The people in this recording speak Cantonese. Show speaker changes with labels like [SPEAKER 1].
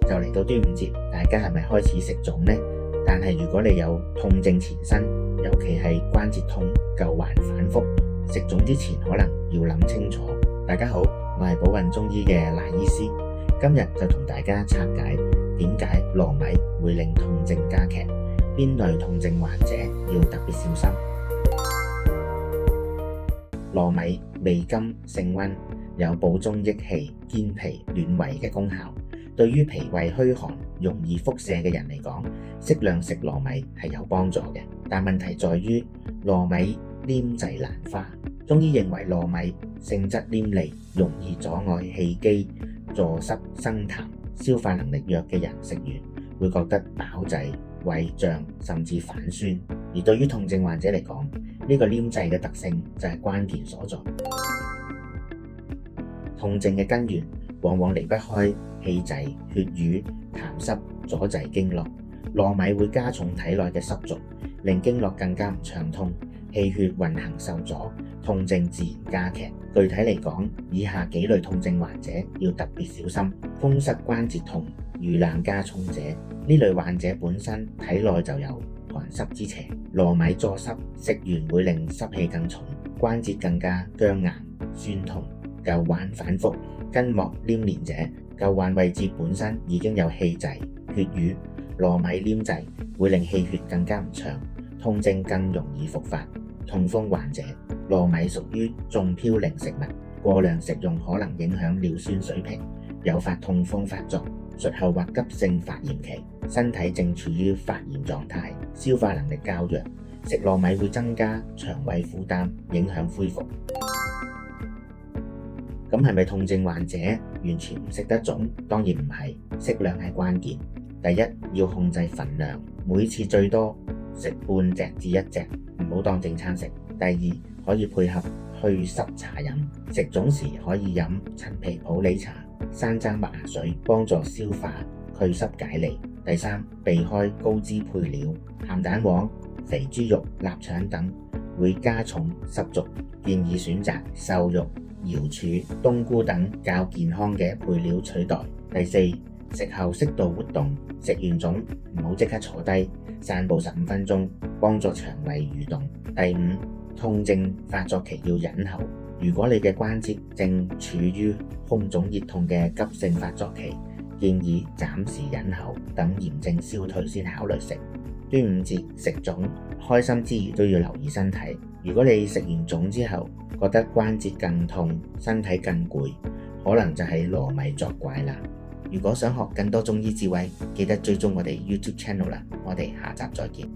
[SPEAKER 1] 就嚟到端午節，大家係咪開始食粽呢？但係如果你有痛症纏身，尤其係關節痛、舊患反覆，食粽之前可能要諗清楚。大家好，我係寶運中醫嘅賴醫師，今日就同大家拆解點解糯米會令痛症加劇，邊類痛症患者要特別小心。糯米味甘性溫，有補中益氣、健脾暖胃嘅功效。對於脾胃虛寒、容易腹瀉嘅人嚟講，適量食糯米係有幫助嘅。但問題在於糯米黏滯難化。中醫認為糯米性質黏膩，容易阻礙氣機，阻塞生痰。消化能力弱嘅人食完會覺得飽滯、胃脹甚至反酸。而對於痛症患者嚟講，呢個黏滯嘅特性就係關鍵所在。痛症嘅根源往往離不開氣滯、血瘀、痰濕阻滯經絡。糯米會加重體內嘅濕濁，令經絡更加唔暢通，氣血運行受阻，痛症自然加劇。具體嚟講，以下幾類痛症患者要特別小心。風濕關節痛、遇冷加重者，呢類患者本身體內就有寒濕之邪，糯米助濕，食完會令濕氣更重，關節更加僵硬酸痛。舊患反覆，筋膜黏連者，舊患位置本身已經有氣滯、血瘀，糯米黏滯會令氣血更加唔暢，痛症更容易復發。痛風患者，糯米屬於重嘌呤食物，過量食用可能影響尿酸水平，誘發痛風發作。術後或急性發炎期，身體正處於發炎狀態，消化能力較弱，食糯米會增加腸胃負擔，影響恢復。咁係咪痛症患者完全唔食得粽？當然唔係，適量係關鍵。第一，要控制份量，每次最多食半隻至一隻，唔好當正餐食。第二，可以配合祛濕茶飲，食粽時可以飲陳皮普洱茶、山楂麥芽水，幫助消化、祛濕解膩。第三，避開高脂配料，鹹蛋黃、肥豬肉、臘腸等會加重濕濁，建議選擇瘦肉、瑤柱、冬菇等較健康嘅配料取代。第四，食後適度活動，食完粽唔好即刻坐低，散步15分鐘，幫助腸胃蠕動。第五，痛症發作期要忍候，如果你嘅關節正處於紅腫熱痛嘅急性發作期，建議暫時忍候，等炎症消退先考慮食。端午節食粽，開心之餘都要留意身體。如果你食完粽之後覺得關節更痛、身體更攰，可能就係糯米作怪啦。如果想學更多中醫智慧，記得追蹤我哋 YouTube channel 啦。我哋下集再見。